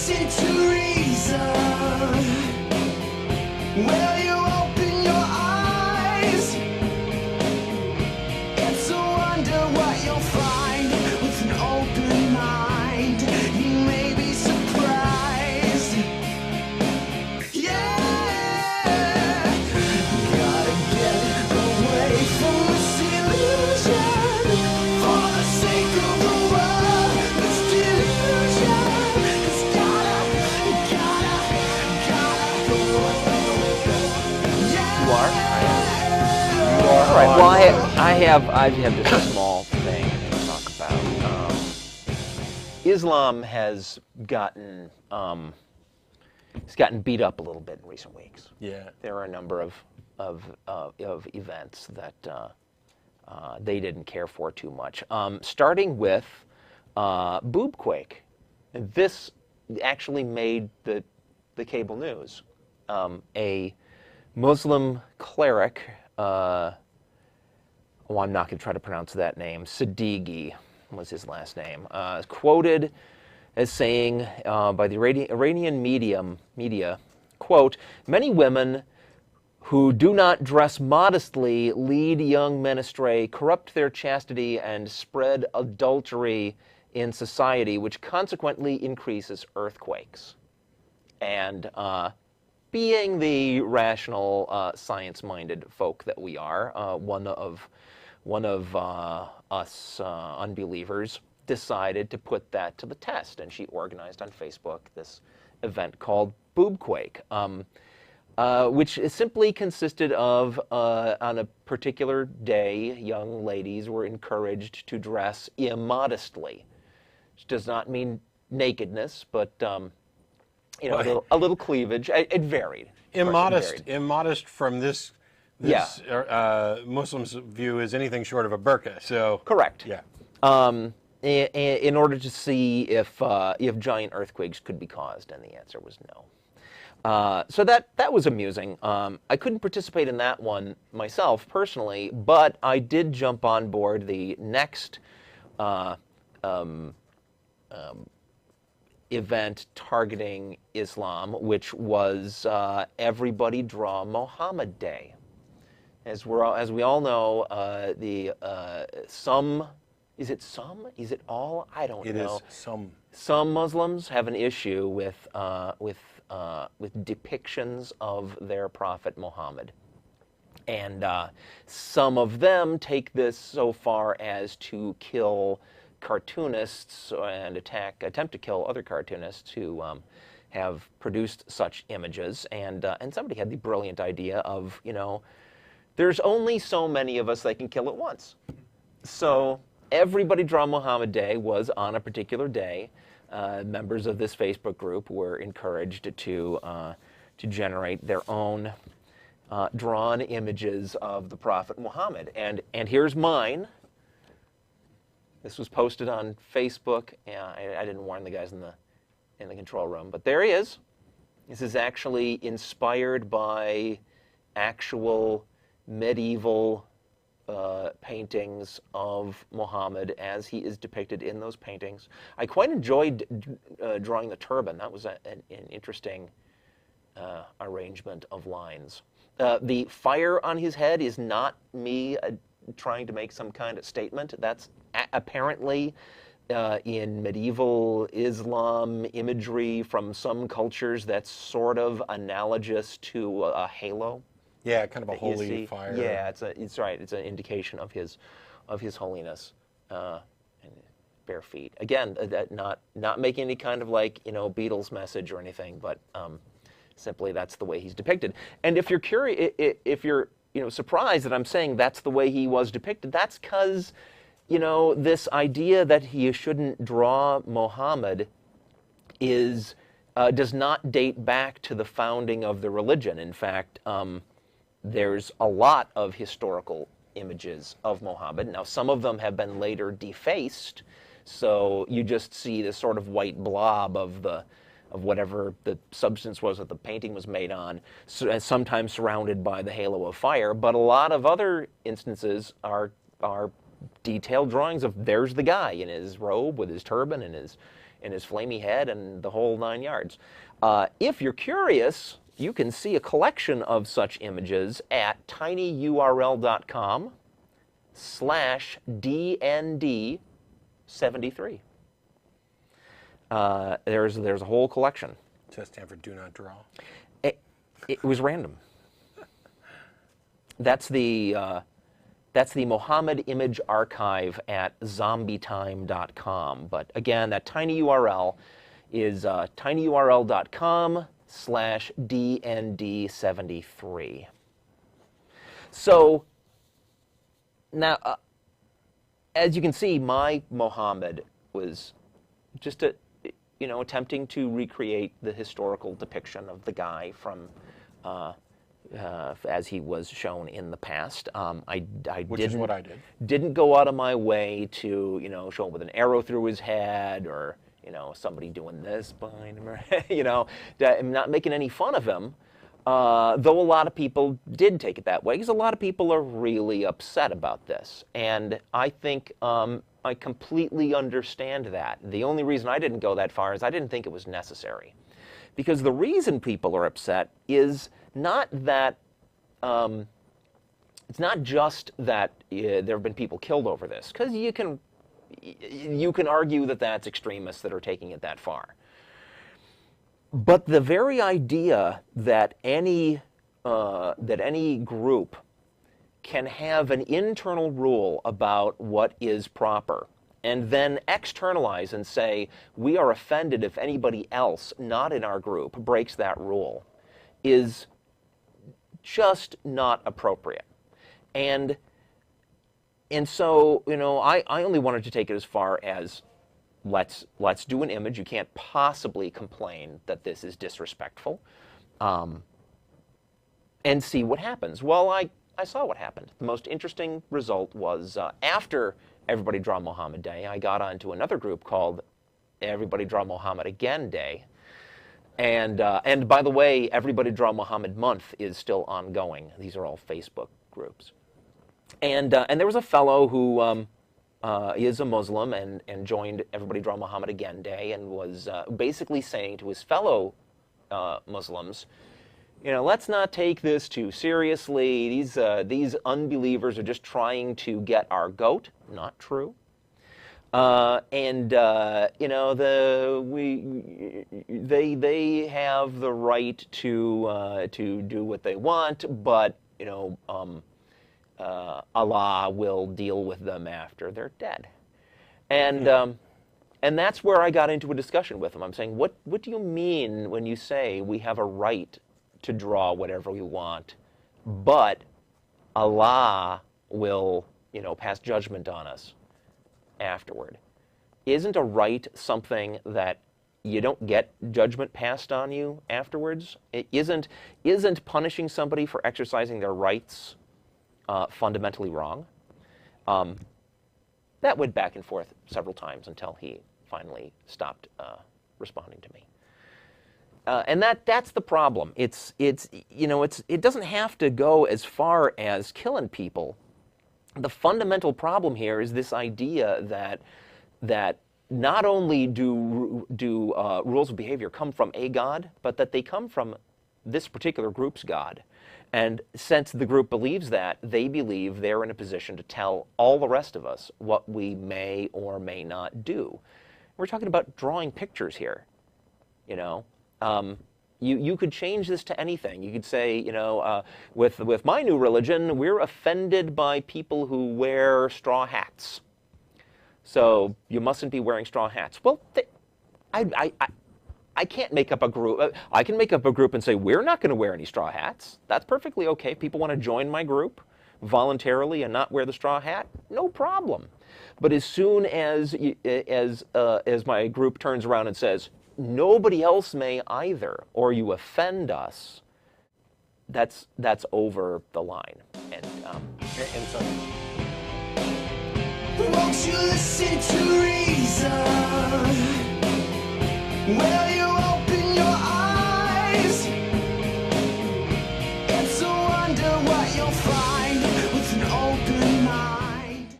listen to reason. Will you open your eyes? It's a wonder what you'll find with an open mind. You may be surprised. Yeah, gotta get away from this illusion for the sake of the world. This delusion has gotta yeah. You are? You are All right. on- Well, I have just a small thing to talk about. Islam has gotten beat up a little bit in recent weeks. Yeah. There are a number of events that they didn't care for too much. Starting with Boob Quake. This actually made the cable news. A Muslim cleric, I'm not going to try to pronounce that name, Siddiqui was his last name, quoted as saying by the Iranian media, quote, "Many women who do not dress modestly lead young men astray, corrupt their chastity, and spread adultery in society, which consequently increases earthquakes." And being the rational, science-minded folk that we are, one of us unbelievers decided to put that to the test, and she organized on Facebook this event called Boob Quake, which simply consisted of, on a particular day, young ladies were encouraged to dress immodestly, which does not mean nakedness, but you know, a little cleavage. It varied. Immodest from this Muslim's view is anything short of a burqa. So correct. Yeah. In order to see if giant earthquakes could be caused, and the answer was no. So that was amusing. I couldn't participate in that one myself personally, but I did jump on board the next event targeting Islam, which was Everybody Draw Mohammad Day. As we all know, is it all? I don't know. It is some. Some Muslims have an issue with depictions of their prophet Muhammad, and some of them take this so far as to kill cartoonists and attempt to kill other cartoonists who have produced such images. And somebody had the brilliant idea of, there's only so many of us that can kill at once. So Everybody Draw Muhammad Day was on a particular day. Members of this Facebook group were encouraged to generate their own drawn images of the Prophet Muhammad. And here's mine. This was posted on Facebook. I didn't warn the guys in the control room, but there he is. This is actually inspired by actual medieval paintings of Muhammad as he is depicted in those paintings. I quite enjoyed drawing the turban. That was an interesting arrangement of lines. The fire on his head is not me trying to make some kind of statement. That's apparently in medieval Islam imagery from some cultures that's sort of analogous to a halo. Yeah, kind of a holy fire. Yeah, it's right. It's an indication of his holiness and bare feet. Again, not making any kind of Beatles message or anything, but simply that's the way he's depicted. And if you're curious, if you're surprised that I'm saying that's the way he was depicted, that's because this idea that you shouldn't draw Muhammad does not date back to the founding of the religion. In fact, there's a lot of historical images of Muhammad. Now, some of them have been later defaced, so you just see this sort of white blob of whatever the substance was that the painting was made on, sometimes surrounded by the halo of fire. But a lot of other instances are detailed drawings of there's the guy in his robe with his turban and his flamey head and the whole 9 yards. If you're curious, you can see a collection of such images at tinyurl.com/DND73. There's a whole collection. Does that stand for do not draw? It was random. That's the Mohammad image archive at zombietime.com. But again, that tiny URL is tinyurl.com/DND73. So now, as you can see, my Mohammad was just attempting to recreate the historical depiction of the guy from as he was shown in the past. Which is what I did. Didn't go out of my way to show him with an arrow through his head or somebody doing this behind him, or I'm not making any fun of him. Though a lot of people did take it that way, because a lot of people are really upset about this, and I think I completely understand that. The only reason I didn't go that far is I didn't think it was necessary. Because the reason people are upset is not that, it's not just that there have been people killed over this, because you can argue that that's extremists that are taking it that far. But the very idea that any group can have an internal rule about what is proper, and then externalize and say, we are offended if anybody else not in our group breaks that rule, is just not appropriate. And so, I only wanted to take it as far as, let's do an image. You can't possibly complain that this is disrespectful, and see what happens. Well, I saw what happened. The most interesting result was after Everybody Draw Mohammad Day, I got onto another group called Everybody Draw Mohammad Again Day. And by the way, Everybody Draw Mohammad Month is still ongoing. These are all Facebook groups. And there was a fellow who is a Muslim and joined Everybody Draw Mohammad Again Day and was basically saying to his fellow Muslims, let's not take this too seriously. These unbelievers are just trying to get our goat. Not true. They have the right to do what they want, but Allah will deal with them after they're dead. And that's where I got into a discussion with him. I'm saying, what do you mean when you say we have a right to draw whatever we want, but Allah will, pass judgment on us afterward? Isn't a right something that you don't get judgment passed on you afterwards? Isn't punishing somebody for exercising their rights fundamentally wrong? That went back and forth several times until he finally stopped responding to me. And that's the problem. It doesn't have to go as far as killing people. The fundamental problem here is this idea that not only do rules of behavior come from a God, but that they come from this particular group's God. And since the group believes that, they believe they're in a position to tell all the rest of us what we may or may not do. We're talking about drawing pictures here, You could change this to anything. You could say, with my new religion, we're offended by people who wear straw hats. So you mustn't be wearing straw hats. Well, I can't make up a group. I can make up a group and say, we're not going to wear any straw hats. That's perfectly okay. People want to join my group voluntarily and not wear the straw hat, no problem. But as soon as my group turns around and says, nobody else may either, or you offend us, that's over the line. And so, won't you listen to reason? Well,